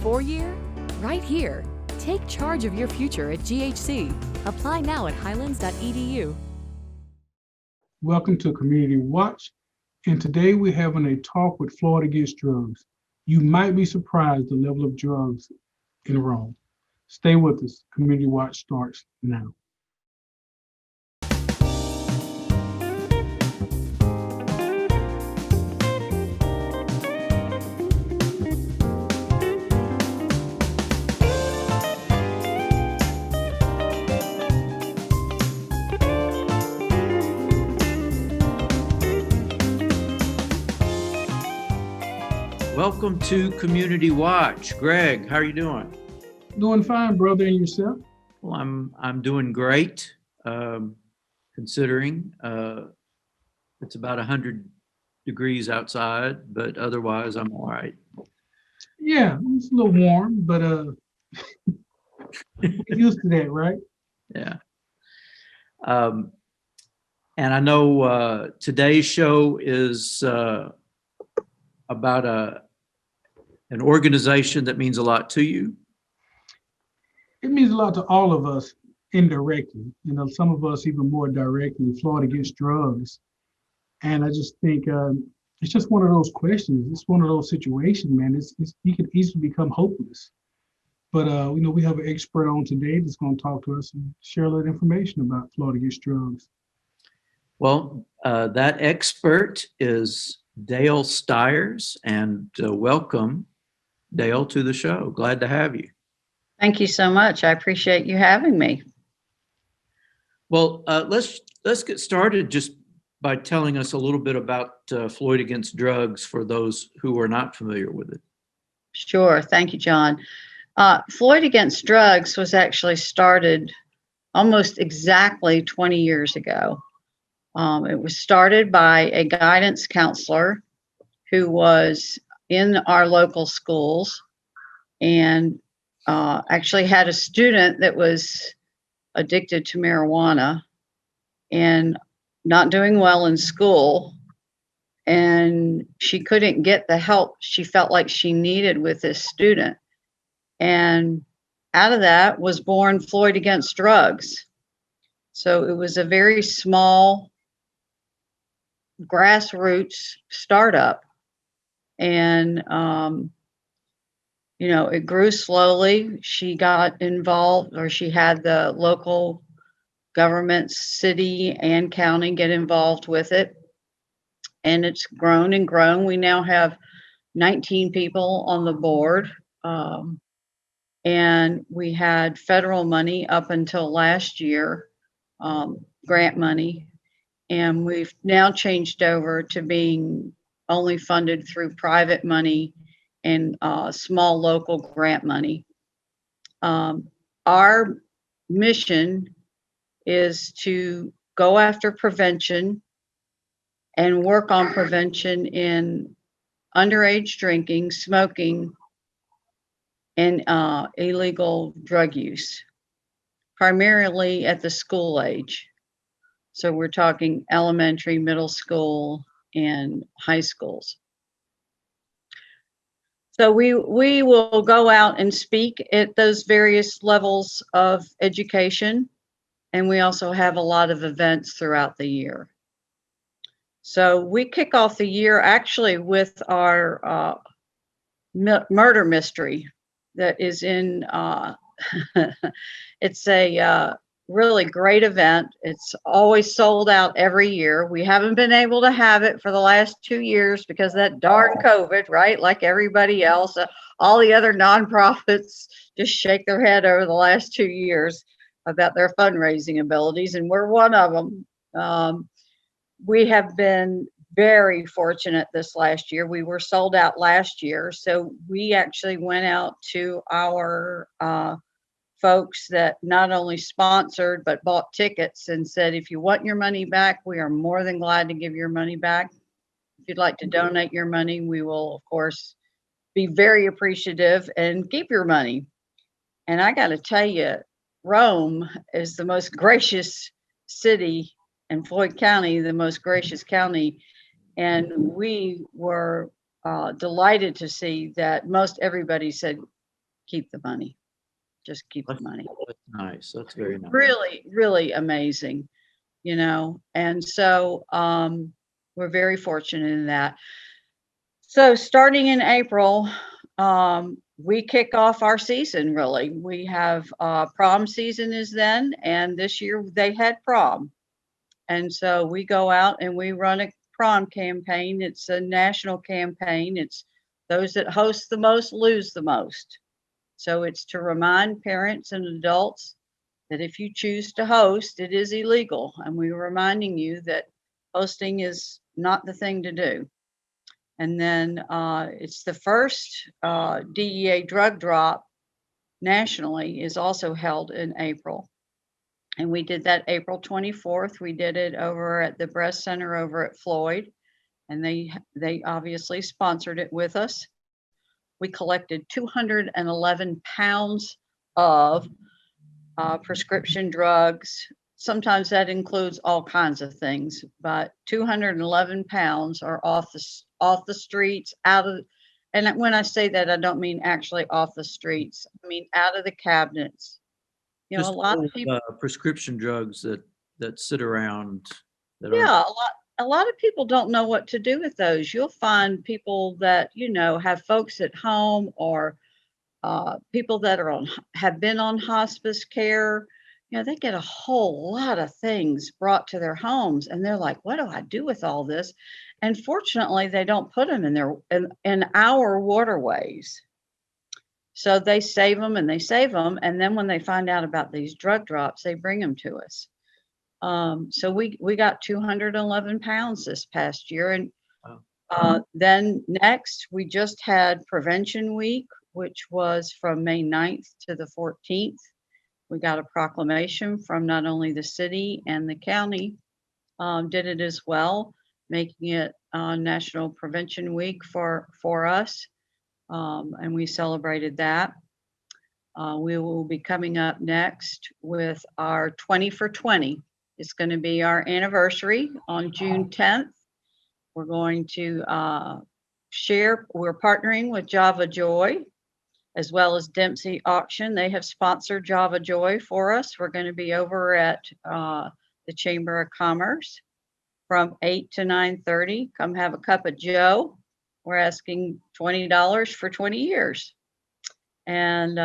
4-year? Right here. Take charge of your future at GHC. Apply now at highlands.edu. Welcome to Community Watch, and today we're having a talk with Floyd against drugs. You might be surprised the level of drugs in Rome. Stay with us. Community Watch starts now. Welcome to Community Watch. Greg, how are you doing? Doing fine, brother, and yourself? Well, I'm doing great, considering it's about 100 degrees outside, but otherwise I'm all right. Yeah, it's a little warm, but we're used to that, right? Yeah. And I know today's show is about an organization that means a lot to you. It means a lot to all of us indirectly. You know, some of us even more directly. Floyd against drugs, and I just think it's just one of those questions. It's one of those situations, man. You could easily become hopeless. But you know, we have an expert on today that's going to talk to us and share a little information about Floyd against drugs. Well, that expert is Dale Styers, and welcome, Dale, to the show. Glad to have you. Thank you so much. I appreciate you having me. Well, let's get started just by telling us a little bit about Floyd against drugs for those who are not familiar with it. Sure. Thank you, John. Floyd against drugs was actually started almost exactly 20 years ago. It was started by a guidance counselor who was in our local schools and actually had a student that was addicted to marijuana and not doing well in school. And she couldn't get the help she felt like she needed with this student. And out of that was born Floyd Against Drugs. So it was a very small grassroots startup. And you know, it grew slowly. She got involved, or she had the local government, city and county, get involved with it. And it's grown and grown. We now have 19 people on the board. And we had federal money up until last year, grant money. And we've now changed over to being only funded through private money and small local grant money. Our mission is to go after prevention and work on prevention in underage drinking, smoking, and illegal drug use, primarily at the school age. So we're talking elementary, middle school, and high schools. So we will go out and speak at those various levels of education, and we also have a lot of events throughout the year. So we kick off the year actually with our murder mystery that is in, it's a really great event. It's always sold out every year. We haven't been able to have it for the last 2 years because of that darn COVID, right? Like everybody else, all the other nonprofits just shake their head over the last 2 years about their fundraising abilities, and we're one of them. We have been very fortunate this last year. We were sold out last year, so we actually went out to our folks that not only sponsored but bought tickets and said, if you want your money back, we are more than glad to give your money back. If you'd like to donate your money, we will, of course, be very appreciative and keep your money. And I got to tell you, Rome is the most gracious city, and Floyd County, the most gracious county. And we were delighted to see that most everybody said, keep the money. Just keep the money. That's nice. That's very nice. Really, really amazing, and so we're very fortunate in that. So starting in April, we kick off our season. Really, we have prom season is then, and this year they had prom, and so we go out and we run a prom campaign. It's a national campaign. It's those that host the most lose the most. So it's to remind parents and adults that if you choose to host, it is illegal. And we're reminding you that hosting is not the thing to do. And then it's the first DEA drug drop nationally is also held in April. And we did that April 24th. We did it over at the Breast Center over at Floyd. And they obviously sponsored it with us. We collected 211 pounds of prescription drugs. Sometimes that includes all kinds of things, but 211 pounds are off the streets, and when I say that, I don't mean actually off the streets. I mean out of the cabinets. Just A lot old, of people, prescription drugs that sit around that yeah, are a lot of people don't know what to do with those. You'll find people that have folks at home, or people that have been on hospice care. They get a whole lot of things brought to their homes, and they're like, "What do I do with all this?" And fortunately, they don't put them in our waterways, so they save them and they save them. And then when they find out about these drug drops, they bring them to us. So we got 211 pounds this past year, and then next we just had Prevention Week, which was from May 9th to the 14th. We got a proclamation from not only the city and the county did it as well, making it National Prevention Week for us, and we celebrated that. We will be coming up next with our 20 for 20. It's going to be our anniversary on June 10th. We're going to we're partnering with Java Joy as well as Dempsey Auction. They have sponsored Java Joy for us. We're going to be over at the Chamber of Commerce from 8 to 9:30. Come have a cup of Joe. We're asking $20 for 20 years. And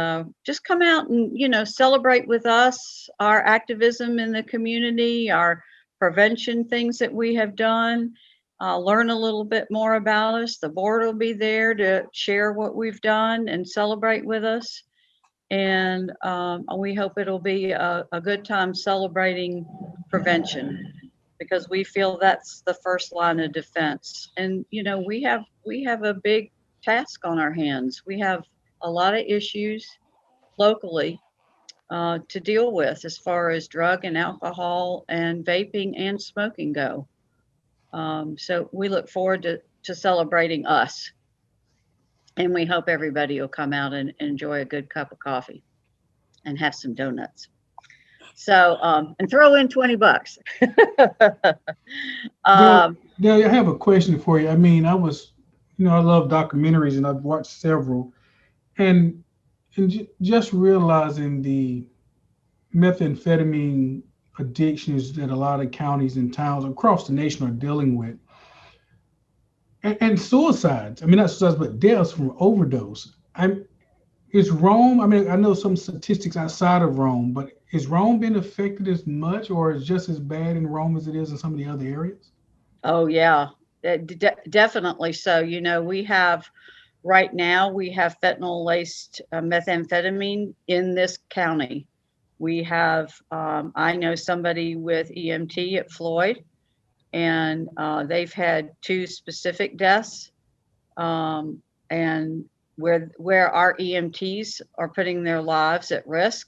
just come out and, celebrate with us our activism in the community, our prevention things that we have done. Learn a little bit more about us. The board will be there to share what we've done and celebrate with us. And we hope it'll be a good time celebrating prevention, because we feel that's the first line of defense. And, we have a big task on our hands. We have a lot of issues locally to deal with as far as drug and alcohol and vaping and smoking go. So we look forward to celebrating us, and we hope everybody will come out and enjoy a good cup of coffee and have some donuts. So, and throw in $20. Dale, I have a question for you. I mean, I love documentaries and I've watched several, and just realizing the methamphetamine addictions that a lot of counties and towns across the nation are dealing with, and suicides. I mean, not suicides, but deaths from overdose. Is Rome? I mean, I know some statistics outside of Rome, but is Rome been affected as much, or is just as bad in Rome as it is in some of the other areas? Oh yeah, definitely. So right now we have fentanyl laced methamphetamine in this county. We have, I know somebody with EMT at Floyd, and they've had 2 specific deaths, and where our EMTs are putting their lives at risk,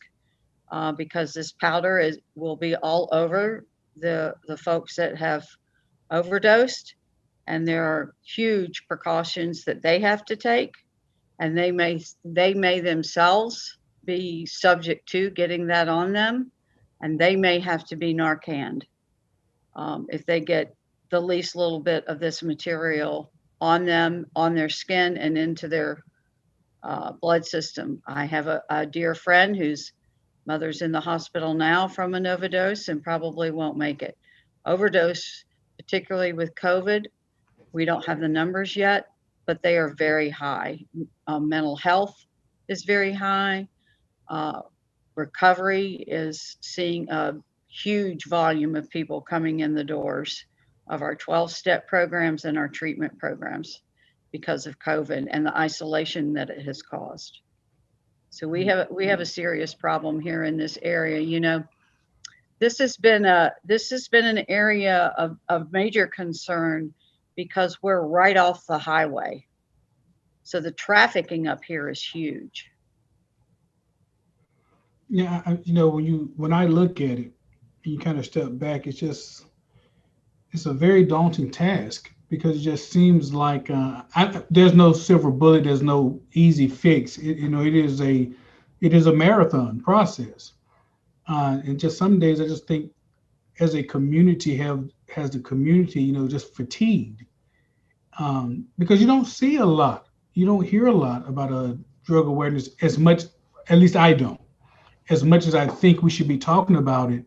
because this powder will be all over the folks that have overdosed, and there are huge precautions that they have to take, and they may themselves be subject to getting that on them, and they may have to be Narcaned if they get the least little bit of this material on them, on their skin, and into their blood system. I have a dear friend whose mother's in the hospital now from an overdose and probably won't make it. Overdose, particularly with COVID, we don't have the numbers yet, but they are very high. Mental health is very high. Recovery is seeing a huge volume of people coming in the doors of our 12-step programs and our treatment programs because of COVID and the isolation that it has caused. So we have a serious problem here in this area. You know, this has been an area of major concern because we're right off the highway. So the trafficking up here is huge. Yeah, when I look at it, and you kind of step back, it's a very daunting task because it just seems like there's no silver bullet, there's no easy fix. It is a marathon process, and just some days I just think as a community has the community just fatigued, because you don't see a lot, you don't hear a lot about drug awareness as much, at least I don't, as much as I think we should be talking about it.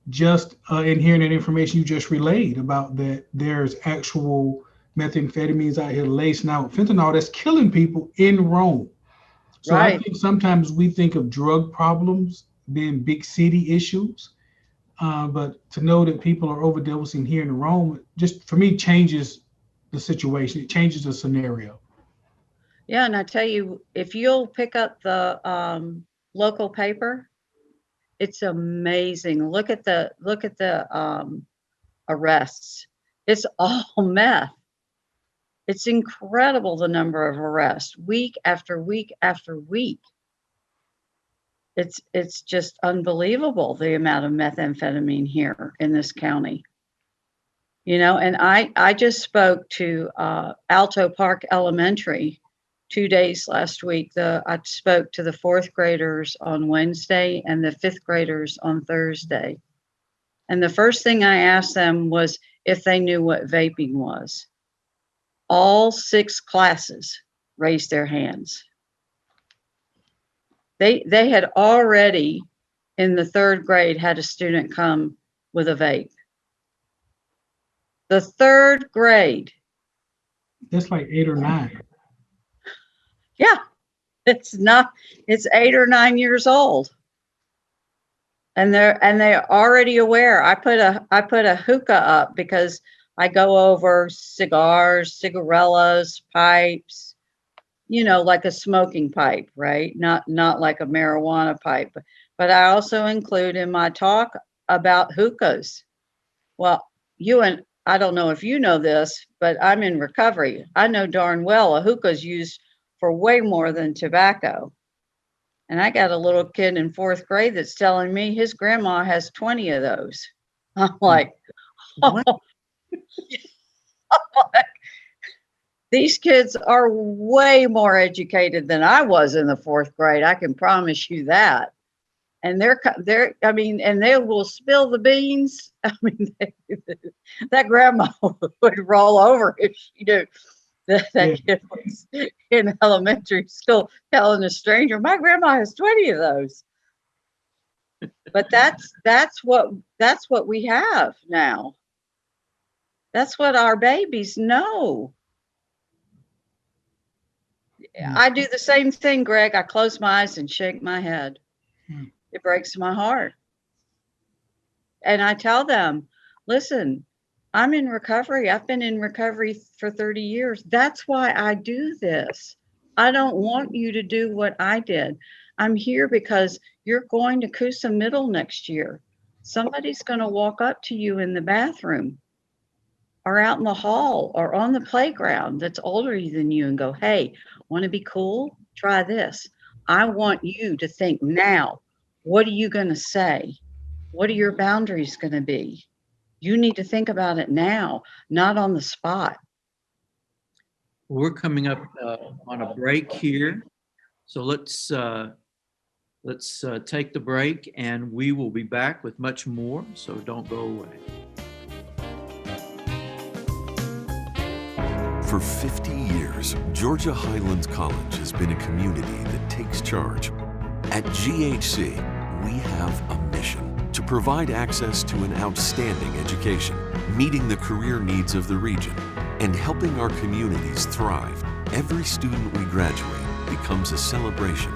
Just in hearing that information you just relayed about that there's actual methamphetamines out here laced now with fentanyl that's killing people in Rome. So right. I think sometimes we think of drug problems being big city issues, but to know that people are overdosing here in Rome, just for me, changes the situation. It changes the scenario. Yeah, and I tell you, if you'll pick up the local paper, it's amazing. Look at the arrests. It's all meth. It's incredible the number of arrests week after week after week. It's just unbelievable the amount of methamphetamine here in this county. You know, and I just spoke to Alto Park Elementary 2 days last week. I spoke to the 4th graders on Wednesday and the 5th graders on Thursday. And the first thing I asked them was if they knew what vaping was. All 6 classes raised their hands. They had already in the 3rd grade had a student come with a vape. The 3rd grade. That's like 8 or 9. Yeah, it's 8 or 9 years old. And they're already aware. I put a hookah up because I go over cigars, cigarillos, pipes, like a smoking pipe, right? Not like a marijuana pipe. But I also include in my talk about hookahs. Well, I don't know if you know this, but I'm in recovery. I know darn well a hookah is used for way more than tobacco. And I got a little kid in 4th grade that's telling me his grandma has 20 of those. I'm like, these kids are way more educated than I was in the 4th grade. I can promise you that. And and they will spill the beans. I mean, that grandma would roll over if she knew that kid was in elementary school telling a stranger, my grandma has 20 of those. But that's what we have now. That's what our babies know. I do the same thing, Greg. I close my eyes and shake my head. It breaks my heart. And I tell them, listen, I'm in recovery. I've been in recovery for 30 years. That's why I do this. I don't want you to do what I did. I'm here because you're going to Coosa Middle next year. Somebody's going to walk up to you in the bathroom or out in the hall or on the playground that's older than you and go, hey, want to be cool? Try this. I want you to think now, what are you going to say? What are your boundaries going to be? You need to think about it now, not on the spot. We're coming up on a break here. So let's take the break and we will be back with much more. So don't go away. For 50 years, Georgia Highlands College has been a community that takes charge. At GHC, we have a mission to provide access to an outstanding education, meeting the career needs of the region, and helping our communities thrive. Every student we graduate becomes a celebration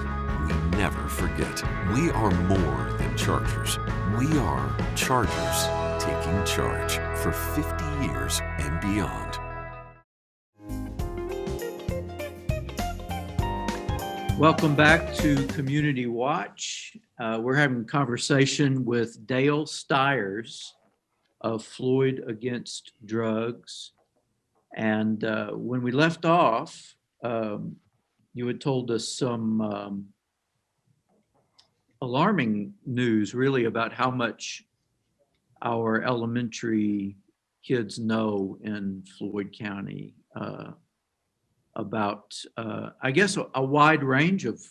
we never forget. We are more than Chargers. We are Chargers taking charge for 50 years and beyond. Welcome back to Community Watch. We're having a conversation with Dale Styers of Floyd Against Drugs. And when we left off, you had told us some alarming news, really, about how much our elementary kids know in Floyd County about, I guess, a wide range of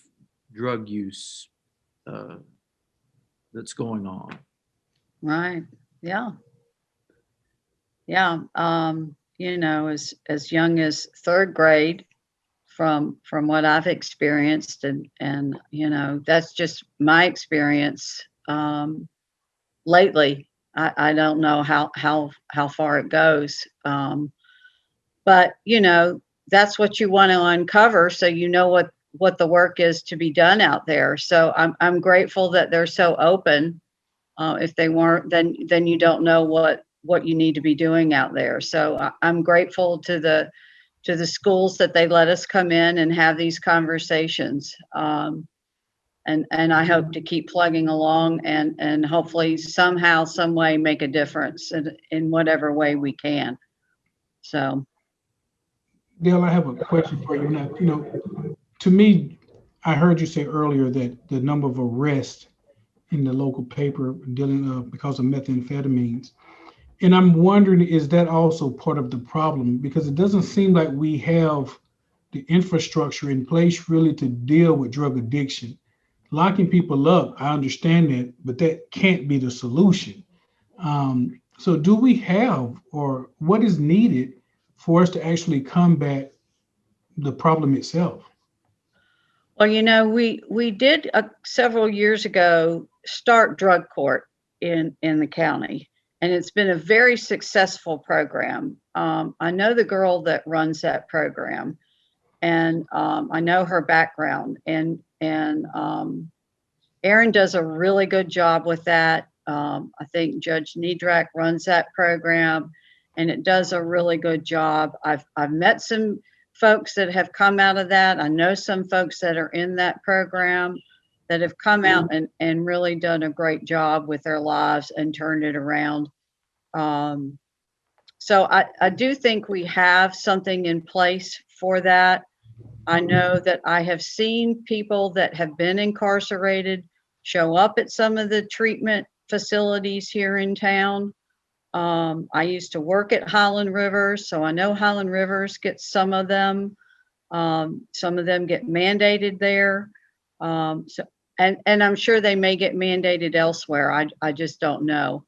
drug use that's going on. Right. Yeah. Yeah. As young as third grade, from what I've experienced, and that's just my experience. Lately, I don't know how far it goes, but that's what you want to uncover, so what the work is to be done out there. So I'm grateful that they're so open. If they weren't, then you don't know what you need to be doing out there. So I'm grateful to the schools that they let us come in and have these conversations. And I hope to keep plugging along and hopefully somehow, some way make a difference in whatever way we can. So. Dale, I have a question for you. Now, to me, I heard you say earlier that the number of arrests in the local paper dealing because of methamphetamines. And I'm wondering, is that also part of the problem? Because it doesn't seem like we have the infrastructure in place really to deal with drug addiction. Locking people up, I understand that, but that can't be the solution. So do we have, or what is needed for us to actually combat the problem itself? Well, we did several years ago start drug court in the county, and it's been a very successful program. I know the girl that runs that program, and I know her background, and Erin does a really good job with that. I think Judge Niedrak runs that program, and it does a really good job. I've met some folks that have come out of that. I know some folks that are in that program that have come out and really done a great job with their lives and turned it around. So I do think we have something in place for that. I know that I have seen people that have been incarcerated show up at some of the treatment facilities here in town. I used to work at Highland Rivers, so I know Highland Rivers gets some of them. Some of them get mandated there. And I'm sure they may get mandated elsewhere. I just don't know.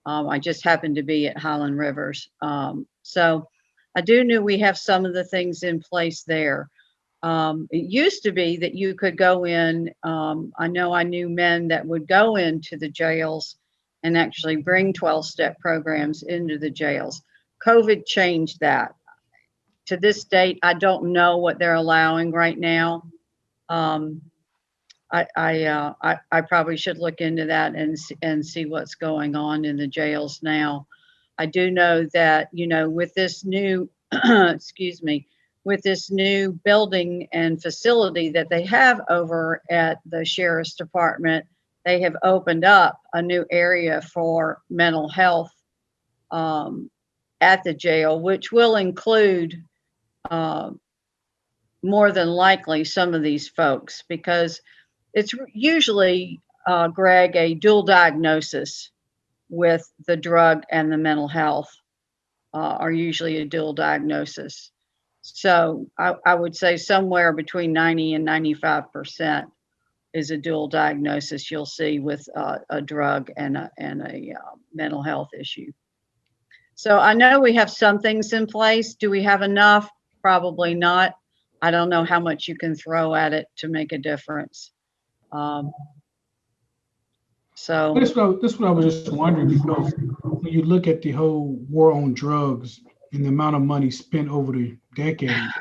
I just happened to be at Highland Rivers. So I do know we have some of the things in place there. It used to be that you could go in. I knew men that would go into the jails and actually bring 12-step programs into the jails. COVID changed that. To this date, I don't know what they're allowing right now. I probably should look into that and see what's going on in the jails now. I do know that, with this new, with this new building and facility that they have over at the Sheriff's Department, they have opened up a new area for mental health at the jail, which will include more than likely some of these folks, because it's usually, Greg, a dual diagnosis with the drug and the mental health are usually a dual diagnosis. So I would say somewhere between 90 and 95% is a dual diagnosis you'll see with a drug and a mental health issue. So I know we have some things in place. Do we have enough? probably not. I don't know how much you can throw at it to make a difference. So That's what I was just wondering, because when you look at the whole war on drugs and the amount of money spent over the decades,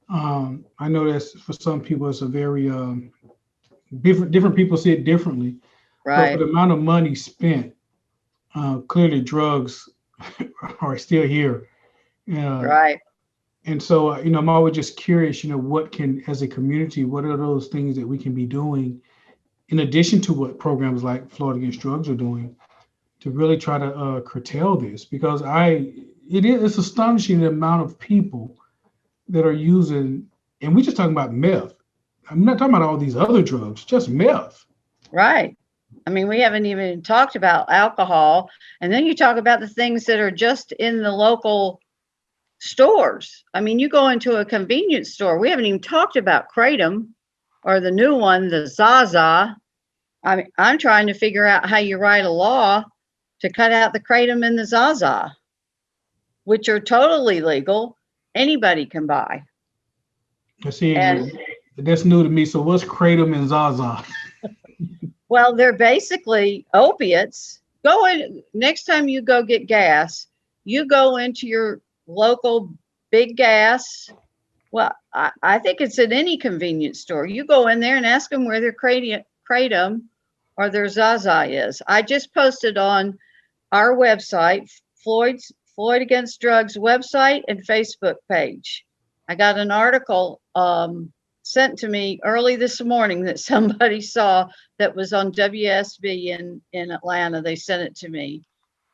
I know that's for some people it's a very different people see it differently. But for right, the amount of money spent, clearly drugs are still here. Uh, right. and so, I'm always just curious, what can, as a community, what are those things that we can be doing in addition to what programs like Florida Against Drugs are doing to really try to curtail this? Because it's astonishing the amount of people that are using, and we're just talking about meth. I'm not talking about all these other drugs, just meth. Right. I mean, we haven't even talked about alcohol. And then you talk about the things that are just in the local stores. I mean, you go into a convenience store. We haven't even talked about Kratom or the new one, the Zaza. I mean, I'm trying to figure out how you write a law to cut out the Kratom and the Zaza, which are totally legal. Anybody can buy. I see, And that's new to me. So what's Kratom and Zaza? well, they're basically opiates. Go in next time you go get gas, you go into your local big gas. Well, I think it's at any convenience store. You go in there and ask them where their kratom or their Zaza is. I just posted on our website, Floyd Against Drugs website and Facebook page. I got an article sent to me early this morning that somebody saw that was on WSB in Atlanta. They sent it to me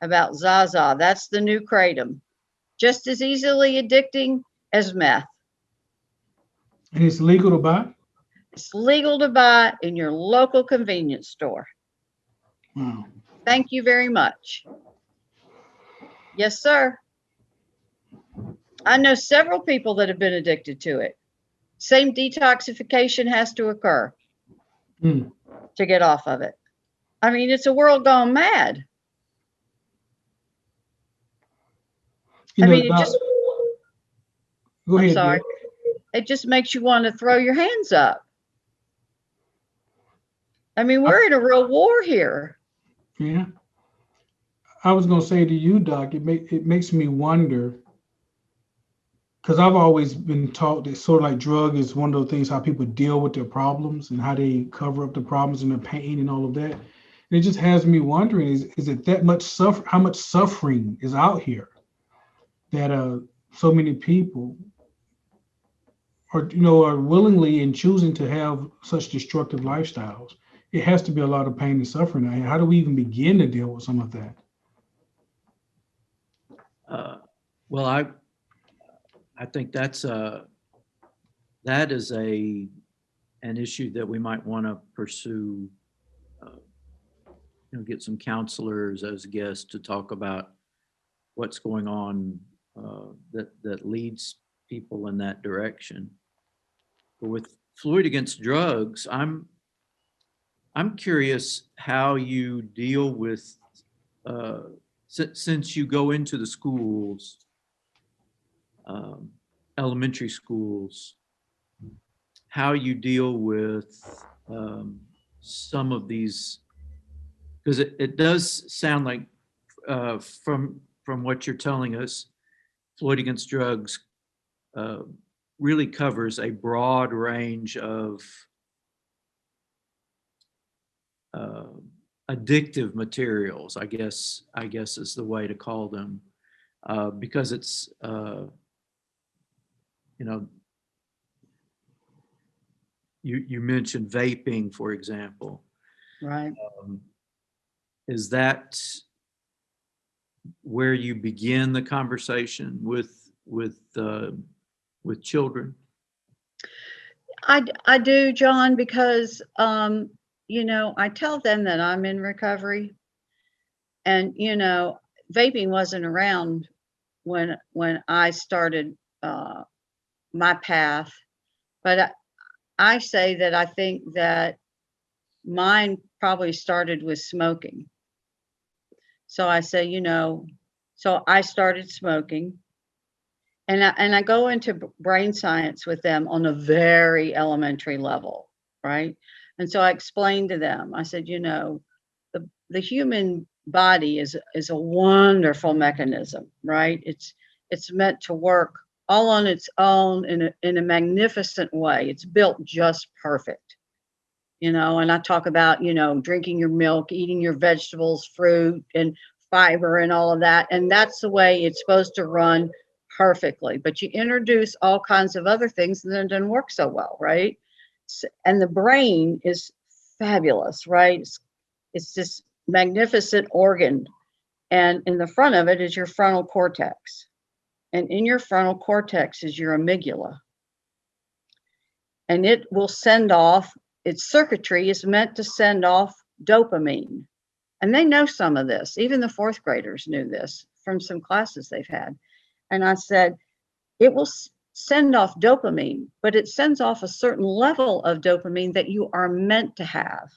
about Zaza. That's the new kratom, just as easily addicting as meth. And it's legal to buy? It's legal to buy in your local convenience store. Wow. Thank you very much. Yes, sir. I know several people that have been addicted to it. Same detoxification has to occur Mm. to get off of it. I mean, it's a world gone mad. You I know, mean, it just, go I'm ahead, sorry. Bill. It just makes you want to throw your hands up. I mean, we're in a real war here. Yeah. I was going to say to you, Doc, it makes me wonder, because I've always been taught that sort of like drug is one of those things, how people deal with their problems and how they cover up the problems and the pain and all of that. And it just has me wondering, is it that much how much suffering is out here that so many people are willingly and choosing to have such destructive lifestyles? It has to be a lot of pain and suffering. How do we even begin to deal with some of that? Well, I think that is an issue that we might want to pursue. Get some counselors as guests to talk about what's going on that leads people in that direction. But with Floyd Against Drugs, I'm curious how you deal with since you go into the schools, elementary schools, how you deal with some of these, because it does sound like from what you're telling us, Floyd Against Drugs really covers a broad range of addictive materials, I guess is the way to call them, because it's you mentioned vaping, for example. Right. Is that where you begin the conversation with children? I do, John, because I tell them that I'm in recovery, and vaping wasn't around when I started my path, but I say that I think that mine probably started with smoking. So I say, so I started smoking, And I go into brain science with them on a very elementary level, right? And so I explained to them, I said, you know, the human body is a wonderful mechanism, right? It's meant to work all on its own in a magnificent way. It's built just perfect, you know. And I talk about, you know, drinking your milk, eating your vegetables, fruit, and fiber, and all of that. And that's the way it's supposed to run perfectly. But you introduce all kinds of other things, and then it doesn't work so well, right? And the brain is fabulous, right? It's this magnificent organ. And in the front of it is your frontal cortex. And in your frontal cortex is your amygdala. And it will send off, its circuitry is meant to send off dopamine. And they know some of this. Even the fourth graders knew this from some classes they've had. And I said, it will send off dopamine, but it sends off a certain level of dopamine that you are meant to have.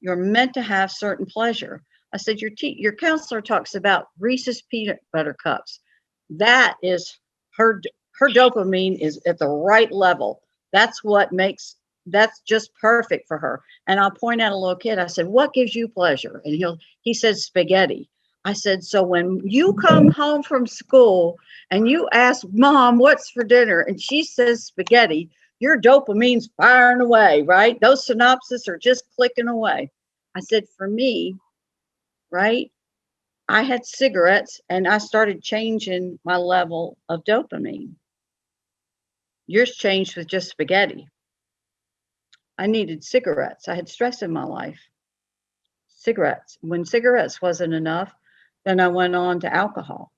You're meant to have certain pleasure. I said, your counselor talks about Reese's peanut butter cups. That is her dopamine is at the right level. That's just perfect for her. And I'll point out a little kid. I said, what gives you pleasure? And he said, spaghetti. I said, so when you come home from school and you ask mom, what's for dinner? And she says spaghetti, your dopamine's firing away, right? Those synapses are just clicking away. I said, for me, right, I had cigarettes and I started changing my level of dopamine. Yours changed with just spaghetti. I needed cigarettes. I had stress in my life. Cigarettes. When cigarettes wasn't enough, then I went on to alcohol.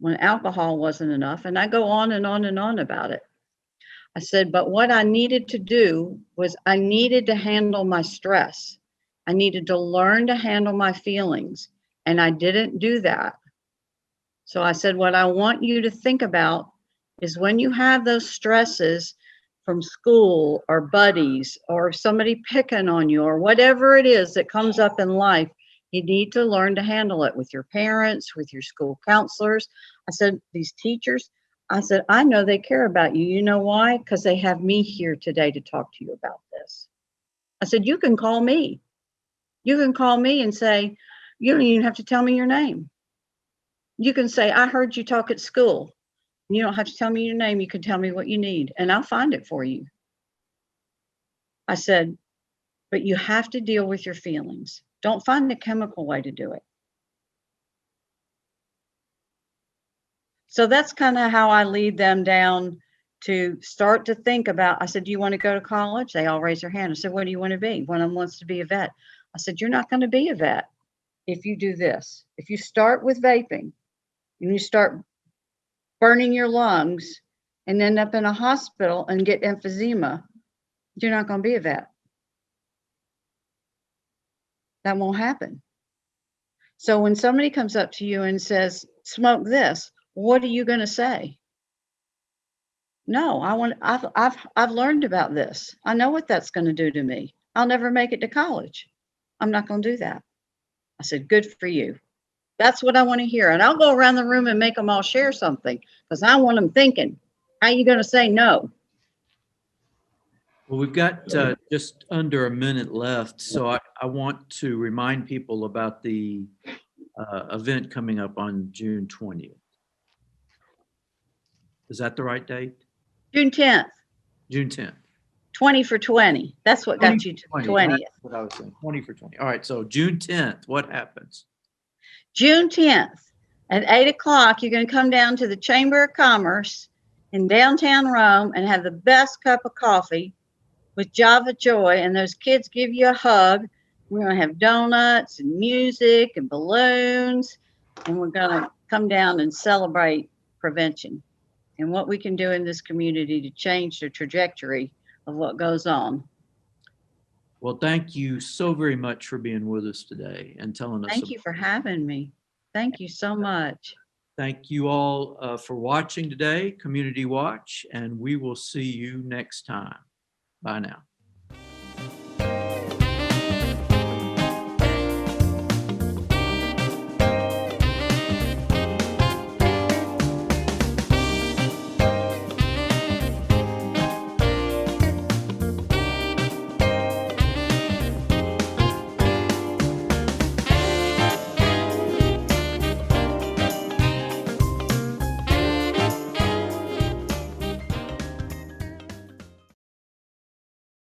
When alcohol wasn't enough, and I go on and on and on about it. I said, but what I needed to do was I needed to handle my stress. I needed to learn to handle my feelings, and I didn't do that. So I said, what I want you to think about is when you have those stresses from school or buddies or somebody picking on you or whatever it is that comes up in life, you need to learn to handle it with your parents, with your school counselors. I said, these teachers, I said, I know they care about you. You know why? Because they have me here today to talk to you about this. I said, you can call me. You can call me and say, you don't even have to tell me your name. You can say, I heard you talk at school. You don't have to tell me your name. You can tell me what you need, and I'll find it for you. I said, but you have to deal with your feelings. Don't find a chemical way to do it. So that's kind of how I lead them down to start to think about. I said, do you want to go to college? They all raise their hand. I said, what do you want to be? One of them wants to be a vet. I said, you're not going to be a vet if you do this. If you start with vaping and you start burning your lungs and end up in a hospital and get emphysema, you're not going to be a vet. That won't happen. So when somebody comes up to you and says, smoke this, what are you going to say? No, I've learned about this. I know what that's going to do to me. I'll never make it to college. I'm not going to do that. I said, good for you. That's what I want to hear. And I'll go around the room and make them all share something because I want them thinking, how are you going to say no? Well, we've got just under a minute left, so I want to remind people about the event coming up on June 20th. Is that the right date? June 10th. June 10th. 20 for 20. That's what got you to 20th. That's what I was saying. 20 for 20. All right. So June 10th, what happens? June 10th at 8 o'clock, you're going to come down to the Chamber of Commerce in downtown Rome and have the best cup of coffee with Java Joy. And those kids give you a hug. We're going to have donuts and music and balloons. And we're going to come down and celebrate prevention and what we can do in this community to change the trajectory of what goes on. Well, thank you so very much for being with us today and telling us. Thank you for having me. Thank you so much. Thank you all for watching today, Community Watch, and we will see you next time. Bye now.